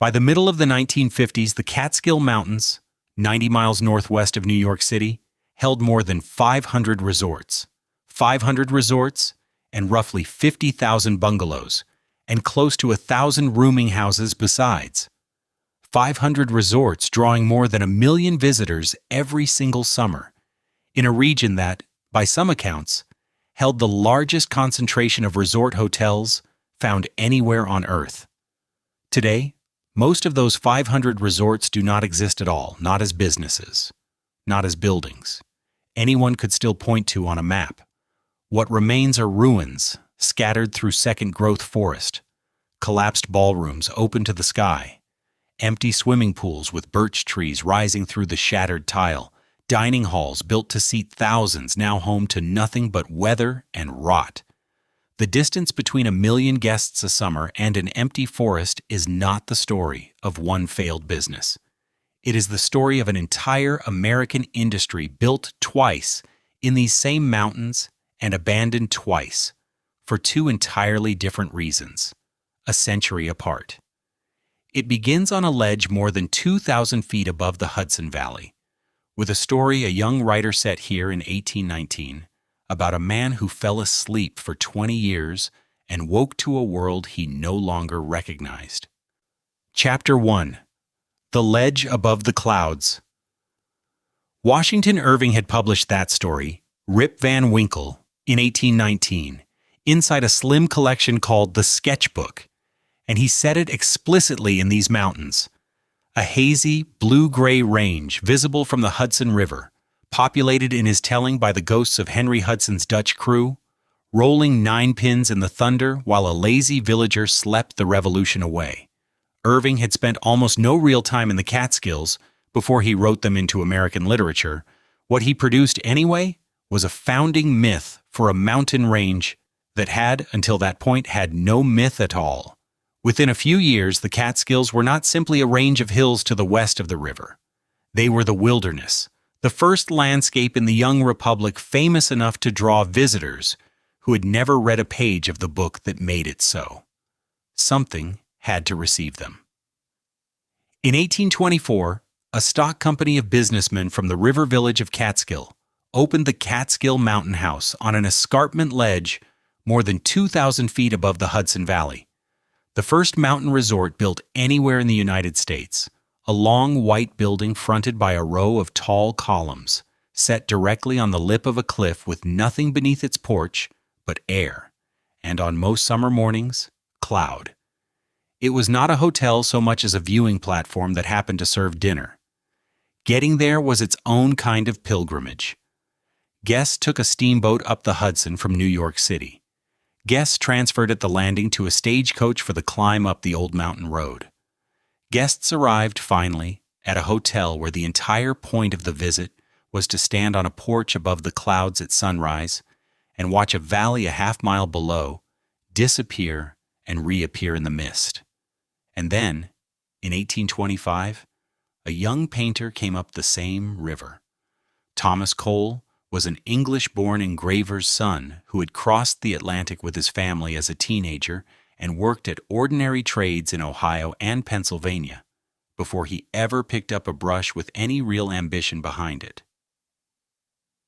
By the middle of the 1950s, the Catskill Mountains, 90 miles northwest of New York City, held more than 500 resorts. 500 resorts and roughly 50,000 bungalows, and close to 1,000 rooming houses besides. 500 resorts drawing more than 1 million visitors every single summer, in a region that, by some accounts, held the largest concentration of resort hotels found anywhere on Earth. Today, most of those 500 resorts do not exist at all, not as businesses, not as buildings. Anyone could still point to on a map. What remains are ruins, scattered through second-growth forest, collapsed ballrooms open to the sky, empty swimming pools with birch trees rising through the shattered tile, dining halls built to seat thousands now home to nothing but weather and rot. The distance between 1 million guests a summer and an empty forest is not the story of one failed business. It is the story of an entire American industry built twice in these same mountains and abandoned twice for two entirely different reasons, a century apart. It begins on a ledge more than 2,000 feet above the Hudson Valley, with a story a young writer set here in 1819 about a man who fell asleep for 20 years and woke to a world he no longer recognized. Chapter 1. The Ledge Above the Clouds. Washington Irving had published that story, Rip Van Winkle, in 1819, inside a slim collection called The Sketchbook, and he said it explicitly in these mountains, a hazy, blue-gray range visible from the Hudson River, populated in his telling by the ghosts of Henry Hudson's Dutch crew, rolling 9 pins in the thunder while a lazy villager slept the revolution away. Irving had spent almost no real time in the Catskills before he wrote them into American literature. What he produced anyway was a founding myth for a mountain range that had, until that point, had no myth at all. Within a few years, the Catskills were not simply a range of hills to the west of the river. They were the wilderness, the first landscape in the young republic famous enough to draw visitors who had never read a page of the book that made it so. Something had to receive them. In 1824, a stock company of businessmen from the river village of Catskill opened the Catskill Mountain House on an escarpment ledge more than 2,000 feet above the Hudson Valley, the first mountain resort built anywhere in the United States. A long white building fronted by a row of tall columns, set directly on the lip of a cliff with nothing beneath its porch but air, and on most summer mornings, cloud. It was not a hotel so much as a viewing platform that happened to serve dinner. Getting there was its own kind of pilgrimage. Guests took a steamboat up the Hudson from New York City. Guests transferred at the landing to a stagecoach for the climb up the old mountain road. Guests arrived, finally, at a hotel where the entire point of the visit was to stand on a porch above the clouds at sunrise and watch a valley a half-mile below disappear and reappear in the mist. And then, in 1825, a young painter came up the same river. Thomas Cole was an English-born engraver's son who had crossed the Atlantic with his family as a teenager and worked at ordinary trades in Ohio and Pennsylvania before he ever picked up a brush with any real ambition behind it.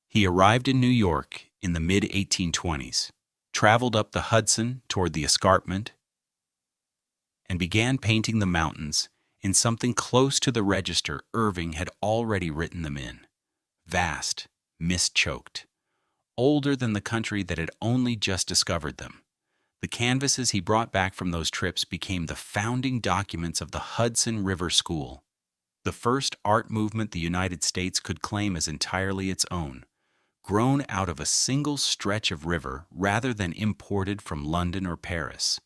He arrived in New York in the mid-1820s, traveled up the Hudson toward the escarpment, and began painting the mountains in something close to the register Irving had already written them in: vast, mist-choked, older than the country that had only just discovered them. The canvases he brought back from those trips became the founding documents of the Hudson River School, the first art movement the United States could claim as entirely its own, grown out of a single stretch of river rather than imported from London or Paris.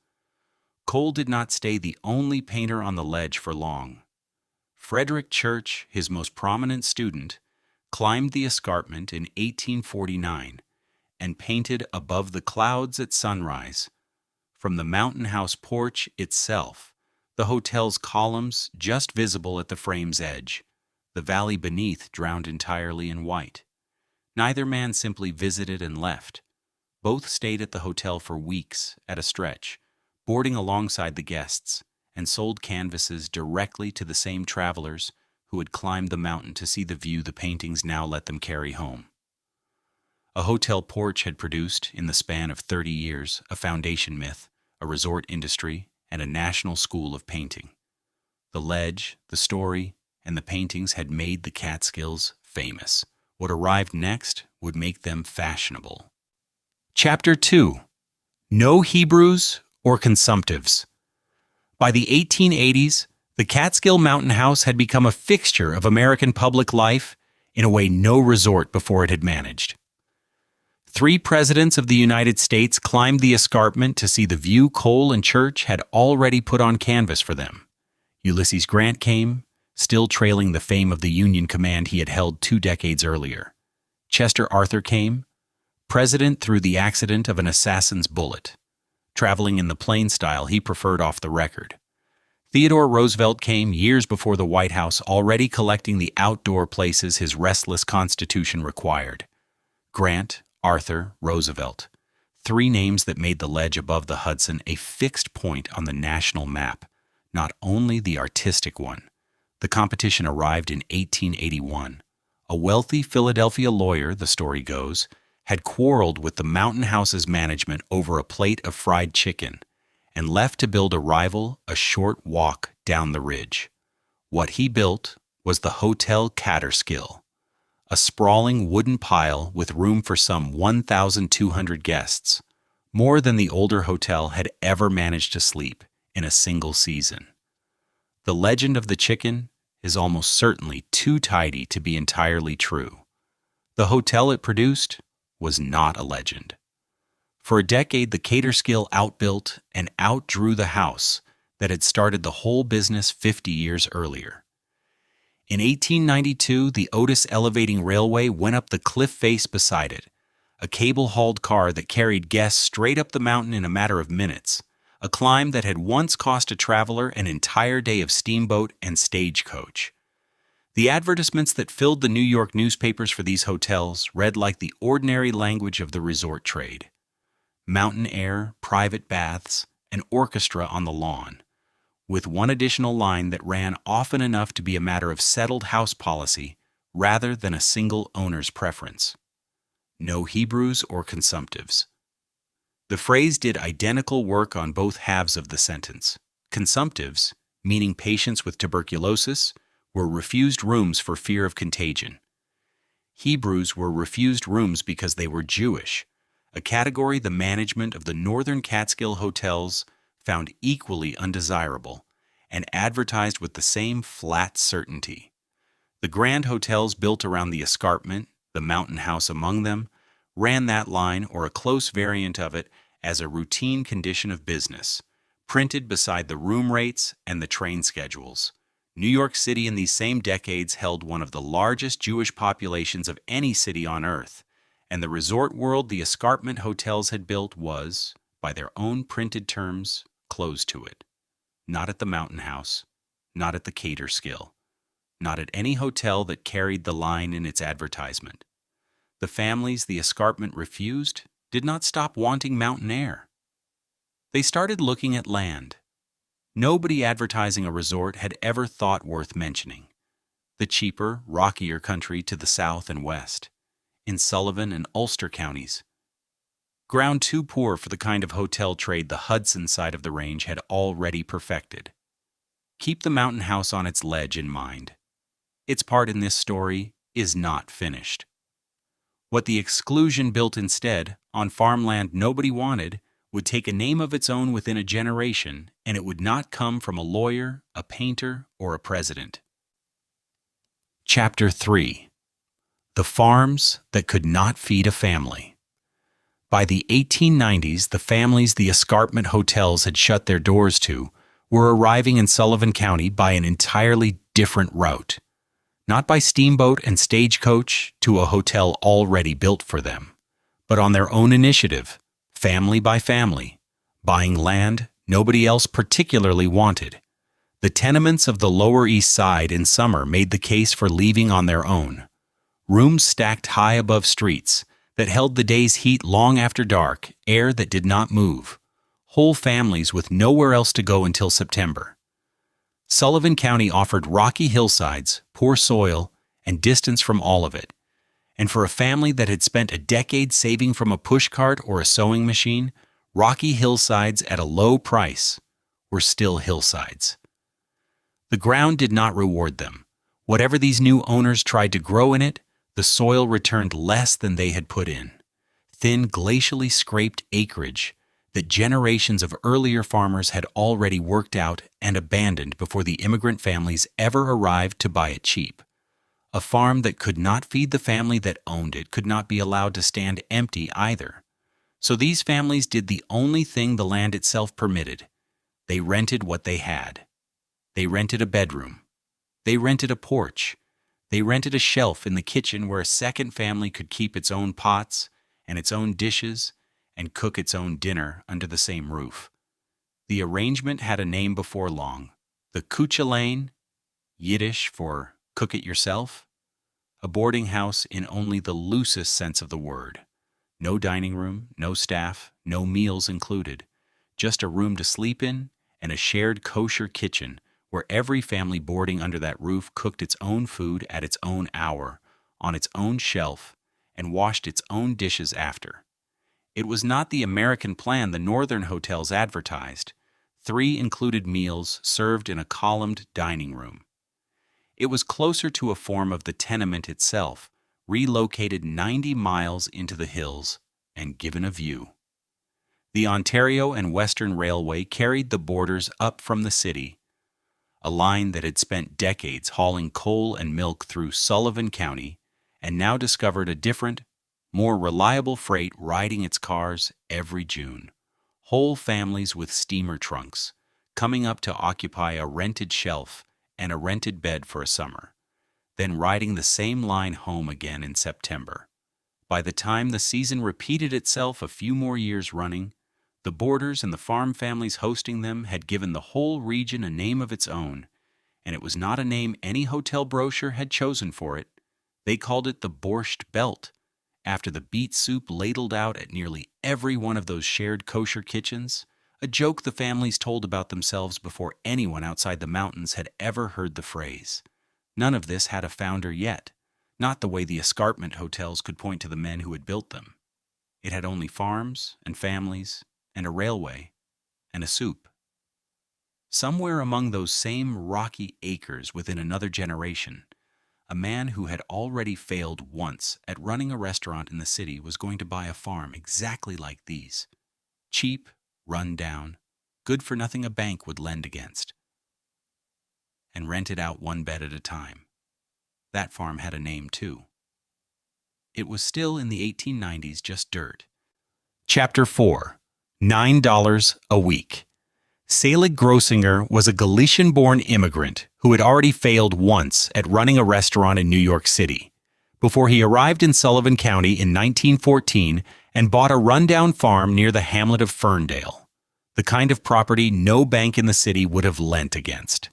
Cole did not stay the only painter on the ledge for long. Frederick Church, his most prominent student, climbed the escarpment in 1849 and painted above the clouds at sunrise. From the mountain house porch itself, the hotel's columns just visible at the frame's edge, the valley beneath drowned entirely in white. Neither man simply visited and left. Both stayed at the hotel for weeks at a stretch, boarding alongside the guests and sold canvases directly to the same travelers who had climbed the mountain to see the view the paintings now let them carry home. A hotel porch had produced, in the span of 30 years, a foundation myth, a resort industry, and a national school of painting. The ledge, the story, and the paintings had made the Catskills famous. What arrived next would make them fashionable. Chapter 2. No Hebrews or Consumptives. By the 1880s, the Catskill Mountain House had become a fixture of American public life in a way no resort before it had managed. 3 presidents of the United States climbed the escarpment to see the view Cole and Church had already put on canvas for them. Ulysses Grant came, still trailing the fame of the Union command he had held 2 decades earlier. Chester Arthur came, president through the accident of an assassin's bullet, traveling in the plain style he preferred off the record. Theodore Roosevelt came years before the White House, already collecting the outdoor places his restless constitution required. Grant, Arthur, Roosevelt, 3 names that made the ledge above the Hudson a fixed point on the national map, not only the artistic one. The competition arrived in 1881. A wealthy Philadelphia lawyer, the story goes, had quarreled with the Mountain House's management over a plate of fried chicken and left to build a rival a short walk down the ridge. What he built was the Hotel Catskill, a sprawling wooden pile with room for some 1,200 guests, more than the older hotel had ever managed to sleep in a single season. The legend of the chicken is almost certainly too tidy to be entirely true. The hotel it produced was not a legend. For a decade, the Catskill outbuilt and outdrew the house that had started the whole business 50 years earlier. In 1892, the Otis Elevating Railway went up the cliff face beside it, a cable-hauled car that carried guests straight up the mountain in a matter of minutes, a climb that had once cost a traveler an entire day of steamboat and stagecoach. The advertisements that filled the New York newspapers for these hotels read like the ordinary language of the resort trade. Mountain air, private baths, an orchestra on the lawn, with one additional line that ran often enough to be a matter of settled house policy rather than a single owner's preference. No Hebrews or consumptives. The phrase did identical work on both halves of the sentence. Consumptives, meaning patients with tuberculosis, were refused rooms for fear of contagion. Hebrews were refused rooms because they were Jewish, a category the management of the northern Catskill hotels found equally undesirable and advertised with the same flat certainty. The grand hotels built around the escarpment, the Mountain House among them, ran that line or a close variant of it as a routine condition of business, printed beside the room rates and the train schedules. New York City in these same decades held one of the largest Jewish populations of any city on earth, and the resort world the escarpment hotels had built was, by their own printed terms, closed to it. Not at the Mountain House, not at the Catskill, not at any hotel that carried the line in its advertisement. The families the escarpment refused did not stop wanting mountain air. They started looking at land. Nobody advertising a resort had ever thought worth mentioning. The cheaper, rockier country to the south and west, in Sullivan and Ulster counties. Ground too poor for the kind of hotel trade the Hudson side of the range had already perfected. Keep the Mountain House on its ledge in mind. Its part in this story is not finished. What the exclusion built instead, on farmland nobody wanted, would take a name of its own within a generation, and it would not come from a lawyer, a painter, or a president. Chapter 3. The Farms That Could Not Feed a Family. By the 1890s, the families the escarpment hotels had shut their doors to were arriving in Sullivan County by an entirely different route. Not by steamboat and stagecoach to a hotel already built for them, but on their own initiative, family by family, buying land nobody else particularly wanted. The tenements of the Lower East Side in summer made the case for leaving on their own. Rooms stacked high above streets that held the day's heat long after dark, air that did not move, whole families with nowhere else to go until September. Sullivan County offered rocky hillsides, poor soil, and distance from all of it. And for a family that had spent a decade saving from a pushcart or a sewing machine, rocky hillsides at a low price were still hillsides. The ground did not reward them. Whatever these new owners tried to grow in it, the soil returned less than they had put in. Thin, glacially scraped acreage that generations of earlier farmers had already worked out and abandoned before the immigrant families ever arrived to buy it cheap. A farm that could not feed the family that owned it could not be allowed to stand empty either. So these families did the only thing the land itself permitted. They rented what they had. They rented a bedroom. They rented a porch. They rented a shelf in the kitchen where a second family could keep its own pots and its own dishes and cook its own dinner under the same roof. The arrangement had a name before long, the Kuchelain, Yiddish for cook it yourself, a boarding house in only the loosest sense of the word. No dining room, no staff, no meals included, just a room to sleep in and a shared kosher kitchen where every family boarding under that roof cooked its own food at its own hour, on its own shelf, and washed its own dishes after. It was not the American plan the northern hotels advertised. 3 included meals served in a columned dining room. It was closer to a form of the tenement itself, relocated 90 miles into the hills and given a view. The Ontario and Western Railway carried the boarders up from the city, a line that had spent decades hauling coal and milk through Sullivan County and now discovered a different, more reliable freight riding its cars every June. Whole families with steamer trunks, coming up to occupy a rented shelf and a rented bed for a summer, then riding the same line home again in September. By the time the season repeated itself a few more years running, the boarders and the farm families hosting them had given the whole region a name of its own, and it was not a name any hotel brochure had chosen for it. They called it the Borscht Belt, after the beet soup ladled out at nearly every one of those shared kosher kitchens, a joke the families told about themselves before anyone outside the mountains had ever heard the phrase. None of this had a founder yet, not the way the escarpment hotels could point to the men who had built them. It had only farms and families and a railway and a soup. Somewhere among those same rocky acres within another generation, a man who had already failed once at running a restaurant in the city was going to buy a farm exactly like these. Cheap, run down, good for nothing a bank would lend against, and rent it out one bed at a time. That farm had a name too. It was still in the 1890s just dirt. Chapter 4. $9 a week. Selig Grossinger was a Galician-born immigrant who had already failed once at running a restaurant in New York City, before he arrived in Sullivan County in 1914 and bought a rundown farm near the hamlet of Ferndale, the kind of property no bank in the city would have lent against.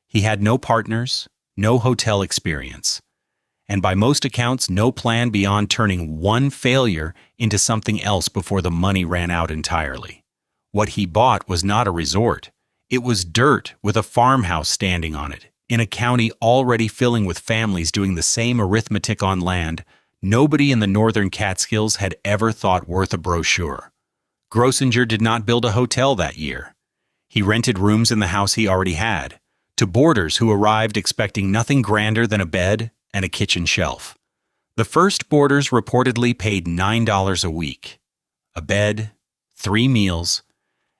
He had no partners, no hotel experience, and by most accounts no plan beyond turning one failure into something else before the money ran out entirely. What he bought was not a resort. It was dirt with a farmhouse standing on it, in a county already filling with families doing the same arithmetic on land nobody in the northern Catskills had ever thought worth a brochure. Grossinger did not build a hotel that year. He rented rooms in the house he already had, to boarders who arrived expecting nothing grander than a bed and a kitchen shelf. The first boarders reportedly paid $9 a week. A bed, 3 meals,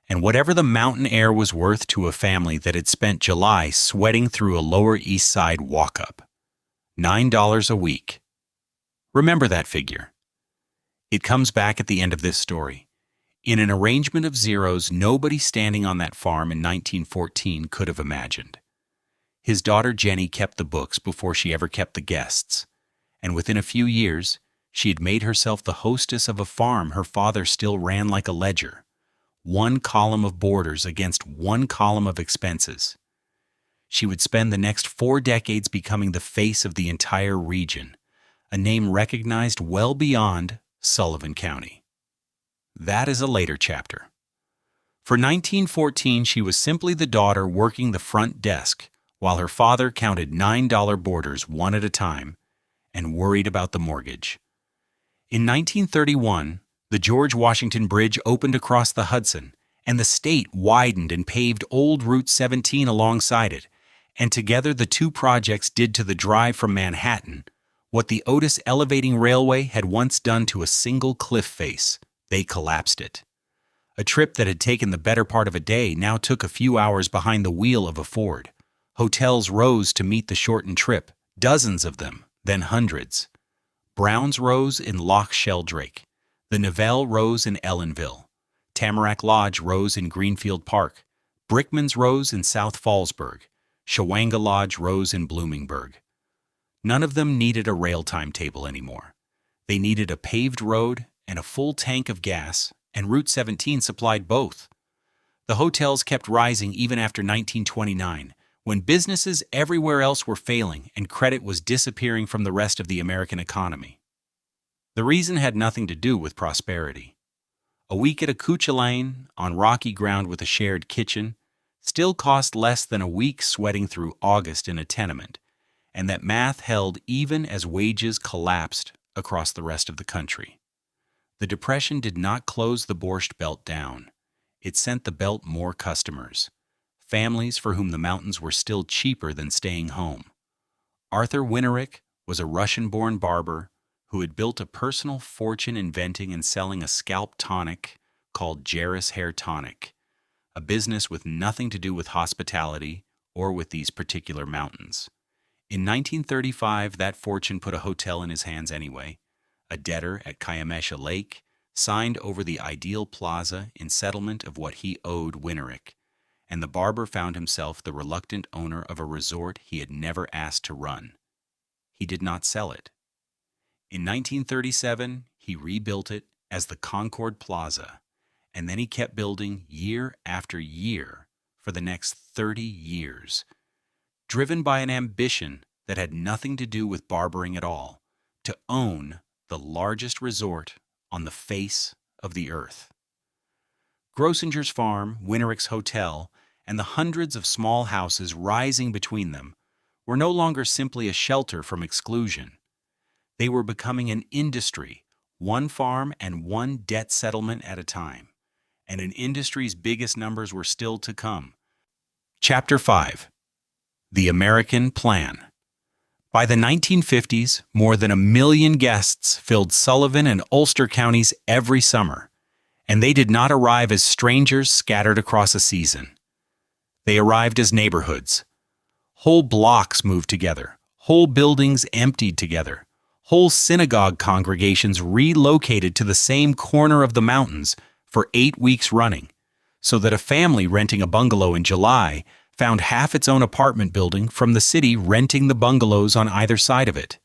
and whatever the mountain air was worth to a family that had spent July sweating through a Lower East Side walk-up. $9 a week. Remember that figure. It comes back at the end of this story. In an arrangement of zeros nobody standing on that farm in 1914 could have imagined. His daughter Jenny kept the books before she ever kept the guests, and within a few years she had made herself the hostess of a farm her father still ran like a ledger. 1 column of boarders against 1 column of expenses. She would spend the next 4 decades becoming the face of the entire region, a name recognized well beyond Sullivan County. That is a later chapter. For 1914, she was simply the daughter working the front desk, while her father counted $9 boarders one at a time and worried about the mortgage. In 1931, the George Washington Bridge opened across the Hudson, and the state widened and paved Old Route 17 alongside it, and together the two projects did to the drive from Manhattan what the Otis Elevating Railway had once done to a single cliff face. They collapsed it. A trip that had taken the better part of a day now took a few hours behind the wheel of a Ford. Hotels rose to meet the shortened trip, dozens of them, then hundreds. Brown's rose in Loch Sheldrake. The Nivelle rose in Ellenville. Tamarack Lodge rose in Greenfield Park. Brickman's rose in South Fallsburg. Shawanga Lodge rose in Bloomingburg. None of them needed a rail timetable anymore. They needed a paved road and a full tank of gas, and Route 17 supplied both. The hotels kept rising even after 1929, when businesses everywhere else were failing and credit was disappearing from the rest of the American economy. The reason had nothing to do with prosperity. A week at a couche lane, on rocky ground with a shared kitchen, still cost less than a week sweating through August in a tenement, and that math held even as wages collapsed across the rest of the country. The Depression did not close the Borscht Belt down. It sent the belt more customers, families for whom the mountains were still cheaper than staying home. Arthur Winterick was a Russian-born barber who had built a personal fortune inventing and selling a scalp tonic called Jarris Hair Tonic, a business with nothing to do with hospitality or with these particular mountains. In 1935, that fortune put a hotel in his hands anyway. A debtor at Kiamesha Lake signed over the ideal plaza in settlement of what he owed Winterick, and the barber found himself the reluctant owner of a resort he had never asked to run. He did not sell it. In 1937, he rebuilt it as the Concord Plaza, and then he kept building year after year for the next 30 years, driven by an ambition that had nothing to do with barbering at all, to own the largest resort on the face of the earth. Grossinger's farm, Winterick's hotel, and the hundreds of small houses rising between them were no longer simply a shelter from exclusion. They were becoming an industry, one farm and one debt settlement at a time, and an industry's biggest numbers were still to come. Chapter 5. The American Plan. By the 1950s, more than 1 million guests filled Sullivan and Ulster counties every summer, and they did not arrive as strangers scattered across a season. They arrived as neighborhoods. Whole blocks moved together, whole buildings emptied together, whole synagogue congregations relocated to the same corner of the mountains for 8 weeks running, so that a family renting a bungalow in July found half its own apartment building from the city renting the bungalows on either side of it.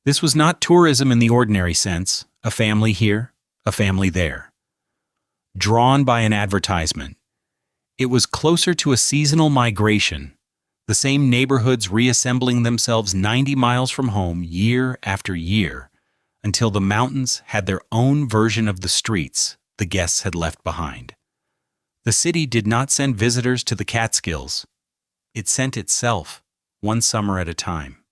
This was not tourism in the ordinary sense, a family here, a family there. Drawn by an advertisement, it was closer to a seasonal migration, the same neighborhoods reassembling themselves 90 miles from home year after year, until the mountains had their own version of the streets the guests had left behind. The city did not send visitors to the Catskills. It sent itself, one summer at a time.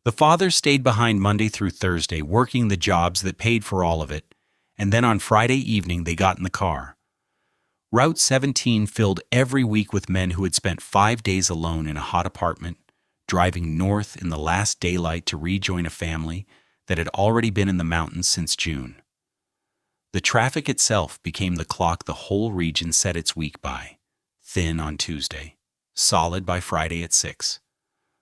The fathers stayed behind Monday through Thursday, working the jobs that paid for all of it, and then on Friday evening they got in the car. Route 17 filled every week with men who had spent 5 days alone in a hot apartment, driving north in the last daylight to rejoin a family that had already been in the mountains since June. The traffic itself became the clock the whole region set its week by, thin on Tuesday, solid by Friday at 6.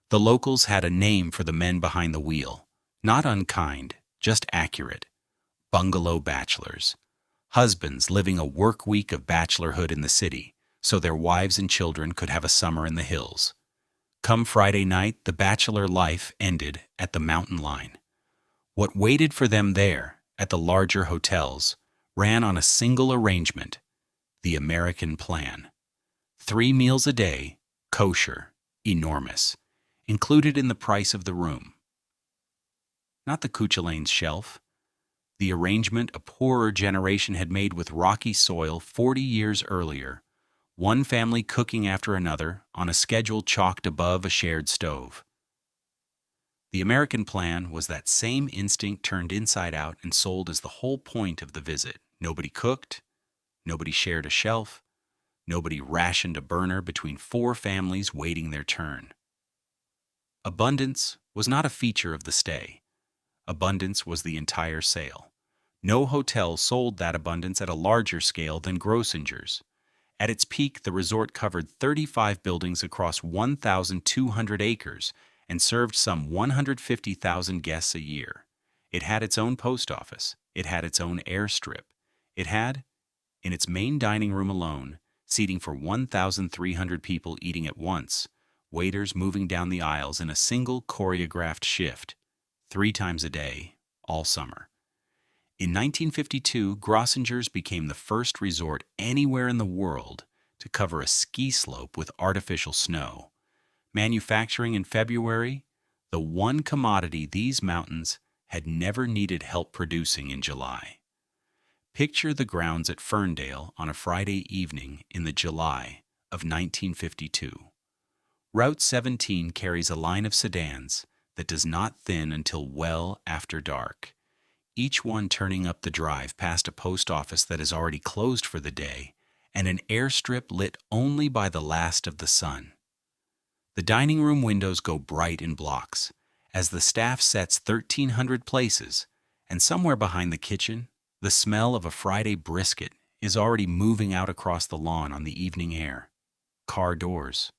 The locals had a name for the men behind the wheel, not unkind, just accurate: bungalow bachelors. Husbands living a work week of bachelorhood in the city, so their wives and children could have a summer in the hills. Come Friday night, the bachelor life ended at the mountain line. What waited for them there, at the larger hotels, ran on a single arrangement: the American Plan. 3 meals a day, kosher, enormous, included in the price of the room. Not the Cuchulain's shelf. the arrangement a poorer generation had made with rocky soil 40 years earlier, one family cooking after another on a schedule chalked above a shared stove. The American plan was that same instinct turned inside out and sold as the whole point of the visit. Nobody cooked, nobody shared a shelf, nobody rationed a burner between four families waiting their turn. Abundance was not a feature of the stay. Abundance was the entire sale. No hotel sold that abundance at a larger scale than Grossinger's. At its peak, the resort covered 35 buildings across 1,200 acres and served some 150,000 guests a year. It had its own post office. It had its own airstrip. It had, in its main dining room alone, seating for 1,300 people eating at once, waiters moving down the aisles in a single choreographed shift, 3 times a day, all summer. In 1952, Grossinger's became the first resort anywhere in the world to cover a ski slope with artificial snow. Manufacturing in February, the one commodity these mountains had never needed help producing in July. Picture the grounds at Ferndale on a Friday evening in the July of 1952. Route 17 carries a line of sedans that does not thin until well after dark, each one turning up the drive past a post office that is already closed for the day and an airstrip lit only by the last of the sun. The dining room windows go bright in blocks as the staff sets 1,300 places, and somewhere behind the kitchen, the smell of a Friday brisket is already moving out across the lawn on the evening air. Car doors,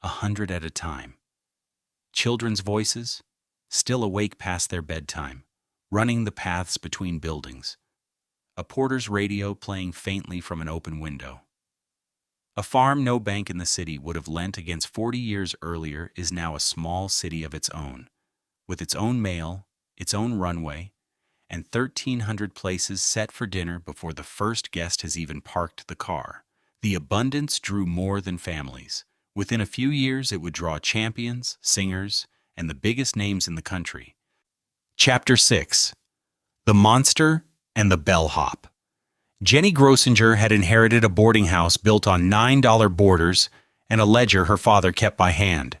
100 at a time. Children's voices, still awake past their bedtime, running the paths between buildings. A porter's radio playing faintly from an open window. A farm no bank in the city would have lent against 40 years earlier is now a small city of its own, with its own mail, its own runway, and 1,300 places set for dinner before the first guest has even parked the car. The abundance drew more than families. Within a few years, it would draw champions, singers, and the biggest names in the country. Chapter 6. The Monster and the Bellhop. Jenny Grossinger had inherited a boarding house built on $9 boarders and a ledger her father kept by hand.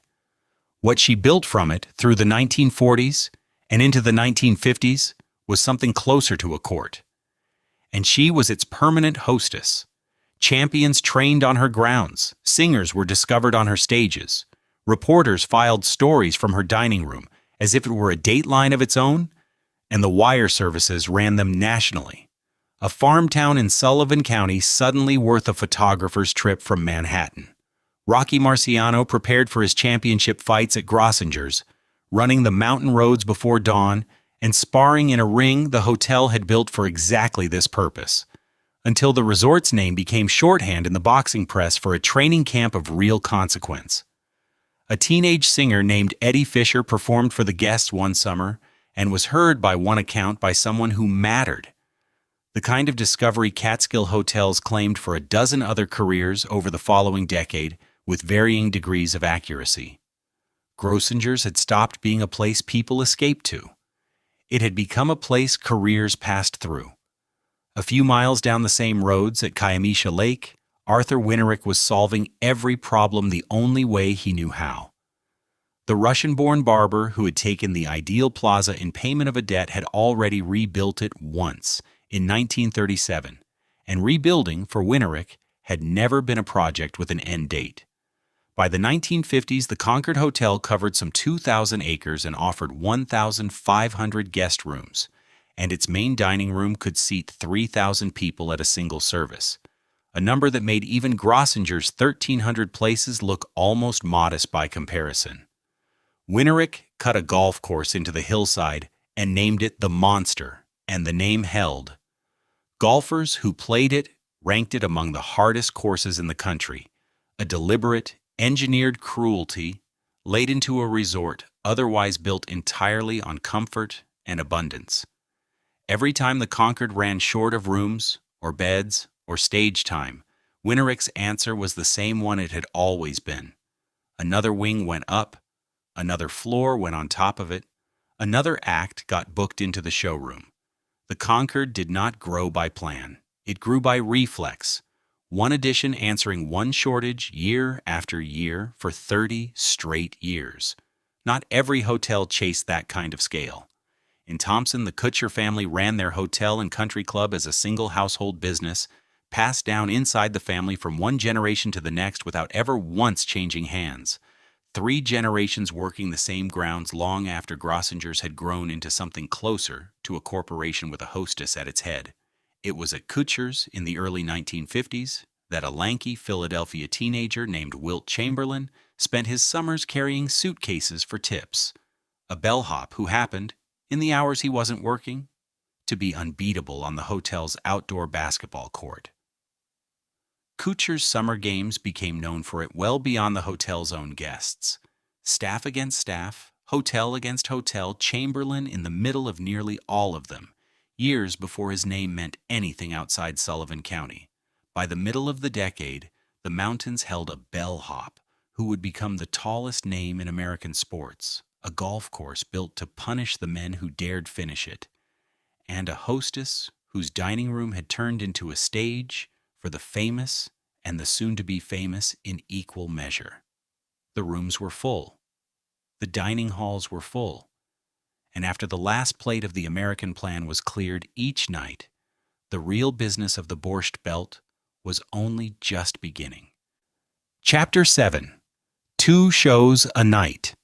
What she built from it through the 1940s and into the 1950s was something closer to a court. And she was its permanent hostess. Champions trained on her grounds, singers were discovered on her stages, reporters filed stories from her dining room as if it were a dateline of its own, and the wire services ran them nationally. A farm town in Sullivan County suddenly worth a photographer's trip from Manhattan. Rocky Marciano prepared for his championship fights at Grossinger's, running the mountain roads before dawn and sparring in a ring the hotel had built for exactly this purpose, until the resort's name became shorthand in the boxing press for a training camp of real consequence. A teenage singer named Eddie Fisher performed for the guests one summer and was heard by one account by someone who mattered. The kind of discovery Catskill hotels claimed for a dozen other careers over the following decade with varying degrees of accuracy. Grossinger's had stopped being a place people escaped to. It had become a place careers passed through. A few miles down the same roads at Kiamisha Lake, Arthur Winterick was solving every problem the only way he knew how. The Russian-born barber who had taken the Ideal Plaza in payment of a debt had already rebuilt it once, in 1937, and rebuilding for Winterick had never been a project with an end date. By the 1950s, the Concord Hotel covered some 2,000 acres and offered 1,500 guest rooms, and its main dining room could seat 3,000 people at a single service, a number that made even Grossinger's 1,300 places look almost modest by comparison. Winterick cut a golf course into the hillside and named it the Monster, and the name held. Golfers who played it ranked it among the hardest courses in the country, a deliberate, engineered cruelty laid into a resort otherwise built entirely on comfort and abundance. Every time the Concord ran short of rooms, or beds, or stage time, Winterick's answer was the same one it had always been. Another wing went up, another floor went on top of it, another act got booked into the showroom. The Concord did not grow by plan. It grew by reflex, one addition answering one shortage year after year for 30 straight years. Not every hotel chased that kind of scale. In Thompson, the Kutcher family ran their hotel and country club as a single household business, passed down inside the family from one generation to the next without ever once changing hands. 3 generations working the same grounds long after Grossinger's had grown into something closer to a corporation with a hostess at its head. It was at Kutcher's in the early 1950s that a lanky Philadelphia teenager named Wilt Chamberlain spent his summers carrying suitcases for tips. A bellhop who happened, in the hours he wasn't working, to be unbeatable on the hotel's outdoor basketball court. Kutcher's summer games became known for it well beyond the hotel's own guests. Staff against staff, hotel against hotel, Chamberlain in the middle of nearly all of them, years before his name meant anything outside Sullivan County. By the middle of the decade, the mountains held a bellhop who would become the tallest name in American sports, a golf course built to punish the men who dared finish it, and a hostess whose dining room had turned into a stage for the famous and the soon-to-be famous in equal measure. The rooms were full. The dining halls were full. And after the last plate of the American plan was cleared each night, the real business of the Borscht Belt was only just beginning. Chapter 7. 2 shows a night.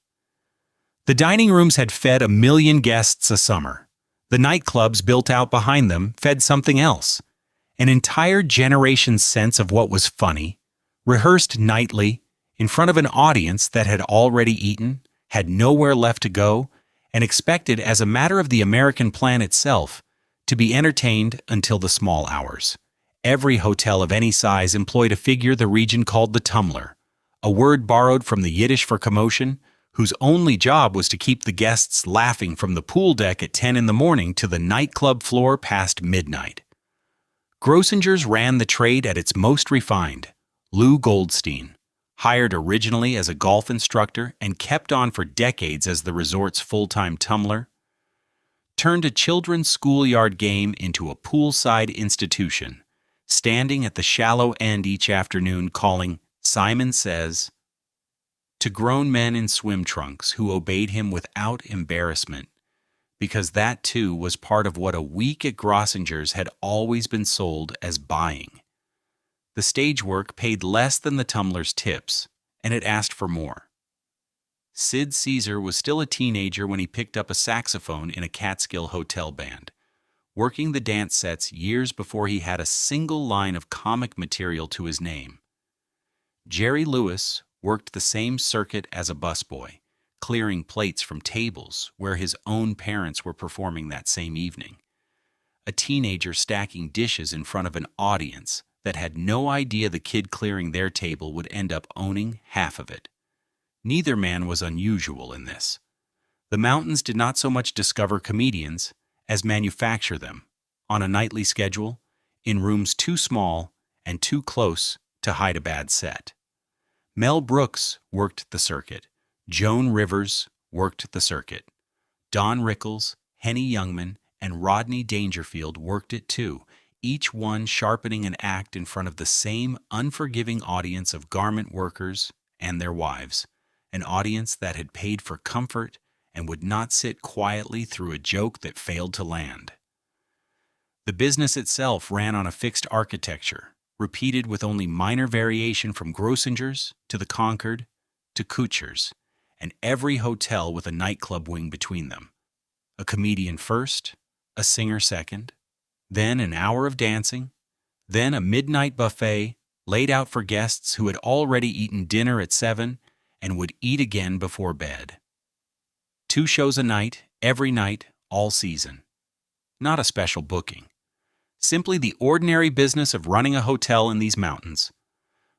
The dining rooms had fed 1 million guests a summer. The nightclubs built out behind them fed something else. An entire generation's sense of what was funny, rehearsed nightly, in front of an audience that had already eaten, had nowhere left to go, and expected, as a matter of the American plan itself, to be entertained until the small hours. Every hotel of any size employed a figure the region called the tumbler, a word borrowed from the Yiddish for commotion, whose only job was to keep the guests laughing from the pool deck at 10 in the morning to the nightclub floor past midnight. Grossinger's ran the trade at its most refined. Lou Goldstein, hired originally as a golf instructor and kept on for decades as the resort's full-time tumbler, turned a children's schoolyard game into a poolside institution, standing at the shallow end each afternoon calling "Simon Says" to grown men in swim trunks who obeyed him without embarrassment, because that too was part of what a week at Grossinger's had always been sold as buying. The stage work paid less than the tumbler's tips, and it asked for more. Sid Caesar was still a teenager when he picked up a saxophone in a Catskill hotel band, working the dance sets years before he had a single line of comic material to his name. Jerry Lewis worked the same circuit as a busboy, clearing plates from tables where his own parents were performing that same evening. A teenager stacking dishes in front of an audience that had no idea the kid clearing their table would end up owning half of it. Neither man was unusual in this. The mountains did not so much discover comedians as manufacture them, on a nightly schedule, in rooms too small and too close to hide a bad set. Mel Brooks worked the circuit. Joan Rivers worked the circuit. Don Rickles, Henny Youngman, and Rodney Dangerfield worked it too, each one sharpening an act in front of the same unforgiving audience of garment workers and their wives, an audience that had paid for comfort and would not sit quietly through a joke that failed to land. The business itself ran on a fixed architecture, repeated with only minor variation from Grossinger's to the Concord to Kutcher's, and every hotel with a nightclub wing between them. A comedian first, a singer second, then an hour of dancing, then a midnight buffet laid out for guests who had already eaten dinner at 7 and would eat again before bed. 2 shows a night, every night, all season. Not a special booking. Simply the ordinary business of running a hotel in these mountains.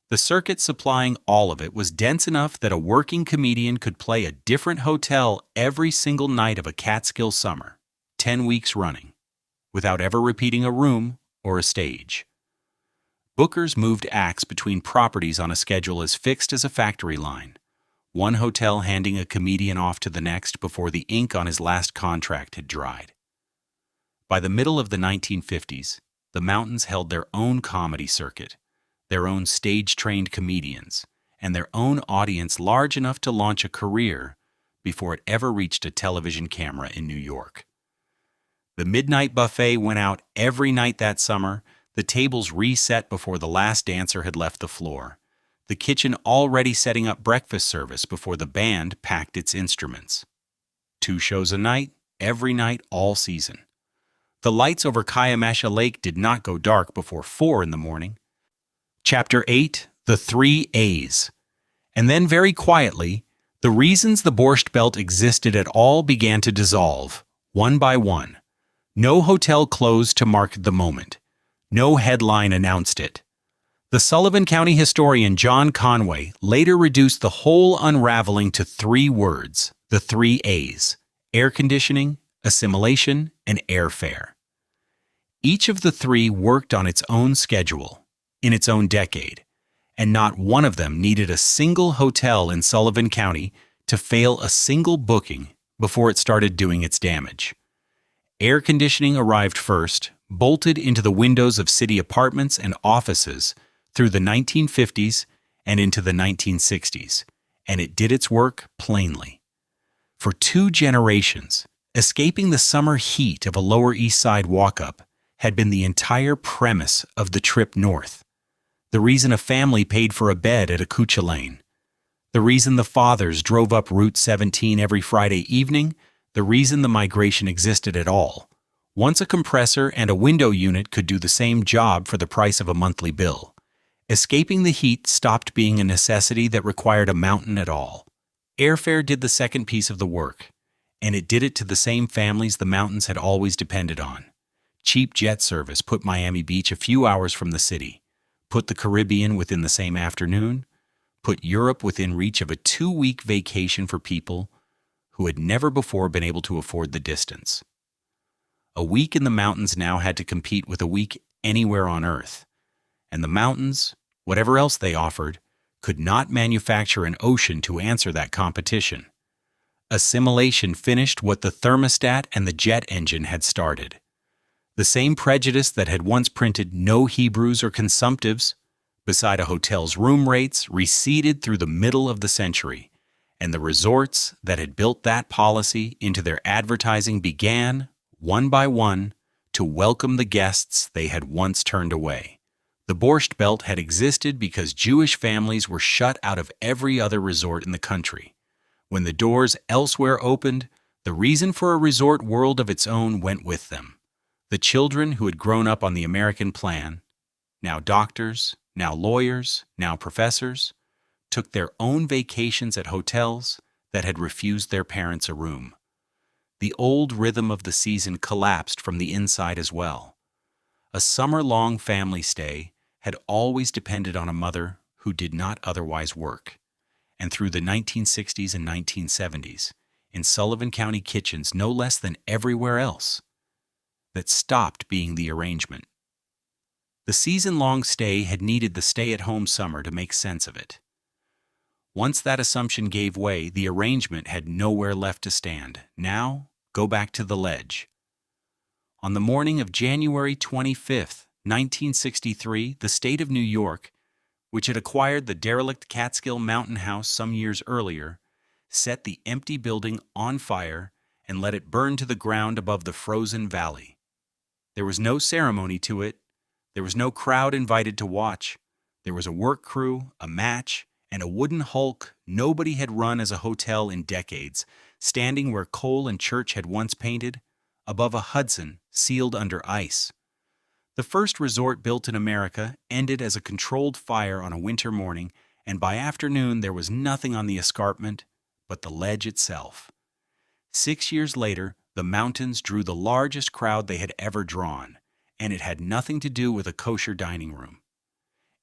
The circuit supplying all of it was dense enough that a working comedian could play a different hotel every single night of a Catskill summer, 10 weeks running, without ever repeating a room or a stage. Bookers moved acts between properties on a schedule as fixed as a factory line, one hotel handing a comedian off to the next before the ink on his last contract had dried. By the middle of the 1950s, the mountains held their own comedy circuit, their own stage-trained comedians, and their own audience large enough to launch a career before it ever reached a television camera in New York. The midnight buffet went out every night that summer, the tables reset before the last dancer had left the floor, the kitchen already setting up breakfast service before the band packed its instruments. 2 shows a night, every night, all season. The lights over Kayamasha Lake did not go dark before 4 in the morning. Chapter 8, The 3 A's. And then very quietly, the reasons the Borscht Belt existed at all began to dissolve, one by one. No hotel closed to mark the moment. No headline announced it. The Sullivan County historian John Conway later reduced the whole unraveling to 3 words, the 3 A's: air conditioning, assimilation, and airfare. Each of the 3 worked on its own schedule, in its own decade, and not one of them needed a single hotel in Sullivan County to fail a single booking before it started doing its damage. Air conditioning arrived first, bolted into the windows of city apartments and offices through the 1950s and into the 1960s, and it did its work plainly. For 2 generations, escaping the summer heat of a Lower East Side walk-up had been the entire premise of the trip north, the reason a family paid for a bed at Acucha Lane, the reason the fathers drove up Route 17 every Friday evening, the reason the migration existed at all. Once a compressor and a window unit could do the same job for the price of a monthly bill, escaping the heat stopped being a necessity that required a mountain at all. Airfare did the second piece of the work, and it did it to the same families the mountains had always depended on. Cheap jet service put Miami Beach a few hours from the city, put the Caribbean within the same afternoon, put Europe within reach of a 2-week vacation for people who had never before been able to afford the distance. A week in the mountains now had to compete with a week anywhere on Earth, and the mountains, whatever else they offered, could not manufacture an ocean to answer that competition. Assimilation finished what the thermostat and the jet engine had started. The same prejudice that had once printed no Hebrews or consumptives beside a hotel's room rates receded through the middle of the century, and the resorts that had built that policy into their advertising began, one by one, to welcome the guests they had once turned away. The Borscht Belt had existed because Jewish families were shut out of every other resort in the country. When the doors elsewhere opened, the reason for a resort world of its own went with them. The children who had grown up on the American plan, now doctors, now lawyers, now professors, took their own vacations at hotels that had refused their parents a room. The old rhythm of the season collapsed from the inside as well. A summer-long family stay had always depended on a mother who did not otherwise work, and through the 1960s and 1970s, in Sullivan County kitchens no less than everywhere else, that stopped being the arrangement. The season-long stay had needed the stay-at-home summer to make sense of it. Once that assumption gave way, the arrangement had nowhere left to stand. Now, go back to the ledge. On the morning of January 25th, 1963, the state of New York, which had acquired the derelict Catskill Mountain House some years earlier, set the empty building on fire and let it burn to the ground above the frozen valley. There was no ceremony to it. There was no crowd invited to watch. There was a work crew, a match, and a wooden hulk nobody had run as a hotel in decades, standing where Cole and Church had once painted, above a Hudson sealed under ice. The first resort built in America ended as a controlled fire on a winter morning, and by afternoon there was nothing on the escarpment but the ledge itself. 6 years later, the mountains drew the largest crowd they had ever drawn, and it had nothing to do with a kosher dining room.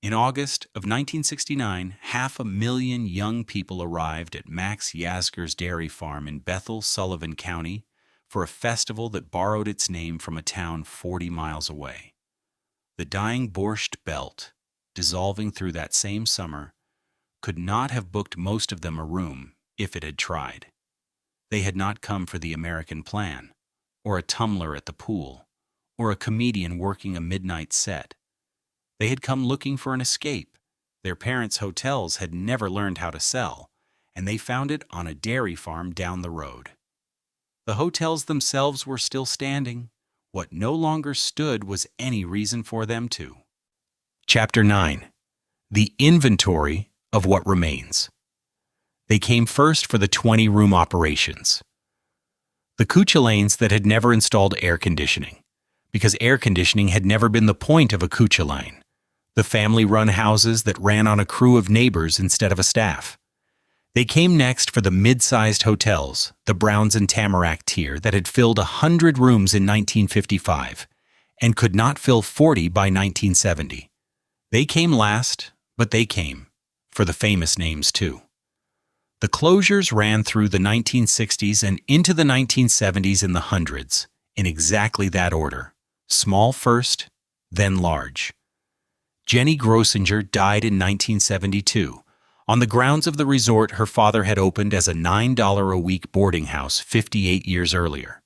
In August of 1969, 500,000 young people arrived at Max Yasgur's dairy farm in Bethel, Sullivan County, for a festival that borrowed its name from a town 40 miles away. The dying Borscht Belt, dissolving through that same summer, could not have booked most of them a room if it had tried. They had not come for the American plan, or a tumbler at the pool, or a comedian working a midnight set. They had come looking for an escape. Their parents' hotels had never learned how to sell, and they found it on a dairy farm down the road. The hotels themselves were still standing. What no longer stood was any reason for them to. Chapter 9. The Inventory of What Remains. They came first for the 20-room operations. The Cuchulains that had never installed air conditioning, because air conditioning had never been the point of a Cuchulain. The family-run houses that ran on a crew of neighbors instead of a staff. They came next for the mid-sized hotels, the Browns and Tamarack tier that had filled 100 rooms in 1955 and could not fill 40 by 1970. They came last, but they came, for the famous names too. The closures ran through the 1960s and into the 1970s in the hundreds, in exactly that order. Small first, then large. Jenny Grossinger died in 1972. On the grounds of the resort her father had opened as a $9 a week boarding house 58 years earlier.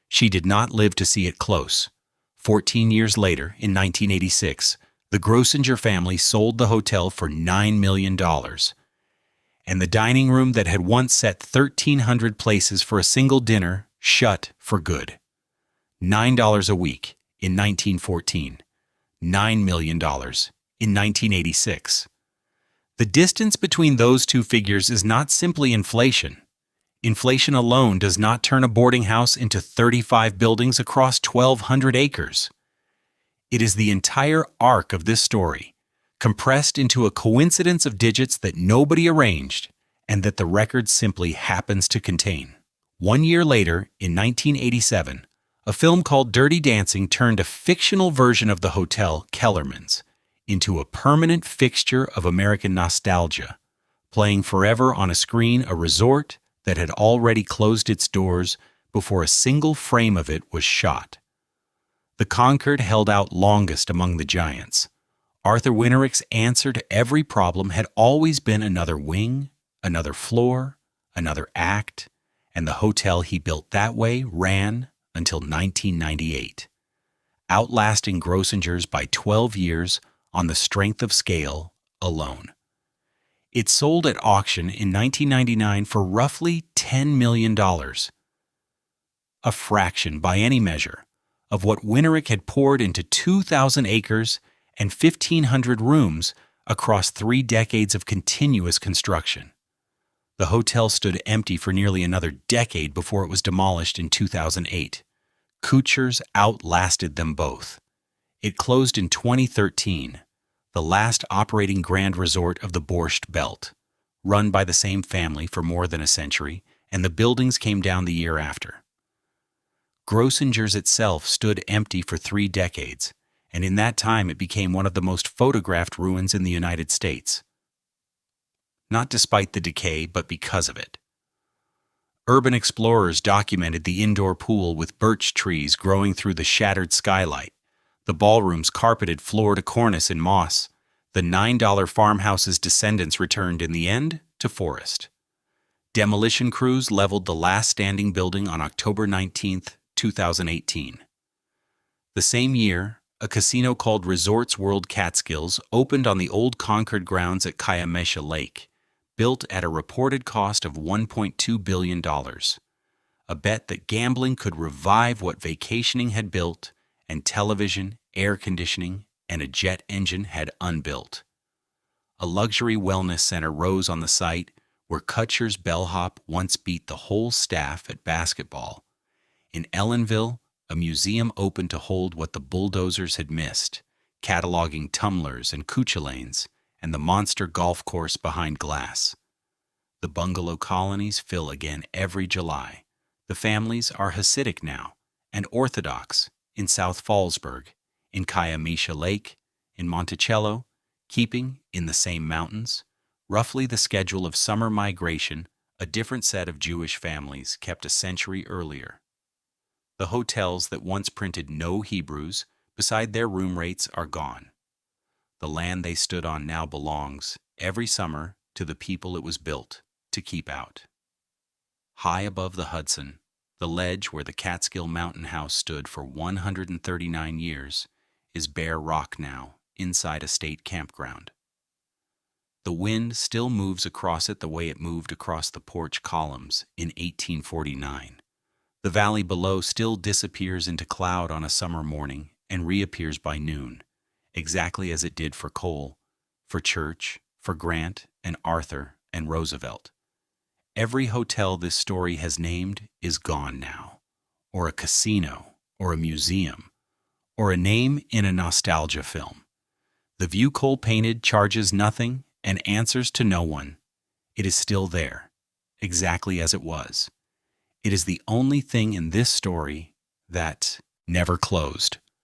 She did not live to see it close. 14 years later, in 1986, the Grossinger family sold the hotel for $9 million. And the dining room that had once set 1,300 places for a single dinner shut for good. $9 a week in 1914. $9 million in 1986. The distance between those two figures is not simply inflation. Inflation alone does not turn a boarding house into 35 buildings across 1,200 acres. It is the entire arc of this story, compressed into a coincidence of digits that nobody arranged and that the record simply happens to contain. 1 year later, in 1987, a film called Dirty Dancing turned a fictional version of the hotel, Kellerman's, into a permanent fixture of American nostalgia, playing forever on a screen a resort that had already closed its doors before a single frame of it was shot. The Concord held out longest among the giants. Arthur Winterick's answer to every problem had always been another wing, another floor, another act, and the hotel he built that way ran until 1998, outlasting Grossinger's by 12 years on the strength of scale alone. It sold at auction in 1999 for roughly $10 million, a fraction by any measure of what Winterick had poured into 2,000 acres and 1,500 rooms across 3 decades of continuous construction. The hotel stood empty for nearly another decade before it was demolished in 2008. Kuchar's outlasted them both. It closed in 2013, the last operating grand resort of the Borscht Belt, run by the same family for more than a century, and the buildings came down the year after. Grossinger's itself stood empty for 3 decades, and in that time it became one of the most photographed ruins in the United States. Not despite the decay, but because of it. Urban explorers documented the indoor pool with birch trees growing through the shattered skylight, the ballroom's carpeted floor to cornice in moss. The $9 farmhouse's descendants returned in the end to forest. Demolition crews leveled the last standing building on October 19, 2018. The same year, a casino called Resorts World Catskills opened on the old Concord grounds at Kiamesha Lake, built at a reported cost of $1.2 billion, a bet that gambling could revive what vacationing had built and television, air conditioning, and a jet engine had unbuilt. A luxury wellness center rose on the site where Kutsher's bellhop once beat the whole staff at basketball. In Ellenville, a museum opened to hold what the bulldozers had missed, cataloging tumblers and Cuchulains, and the monster golf course behind glass. The bungalow colonies fill again every July. The families are Hasidic now, and Orthodox, in South Fallsburg, in Kiamesha Lake, in Monticello, keeping, in the same mountains, roughly the schedule of summer migration a different set of Jewish families kept a century earlier. The hotels that once printed no Hebrews beside their room rates are gone. The land they stood on now belongs, every summer, to the people it was built to keep out. High above the Hudson, The ledge where the Catskill Mountain House stood for 139 years is bare rock now, inside a state campground. The wind still moves across it the way it moved across the porch columns in 1849. The valley below still disappears into cloud on a summer morning and reappears by noon, exactly as it did for Cole, for Church, for Grant and Arthur and Roosevelt. Every hotel this story has named is gone now, or a casino, or a museum, or a name in a nostalgia film. The view Cole painted charges nothing and answers to no one. It is still there, exactly as it was. It is the only thing in this story that never closed.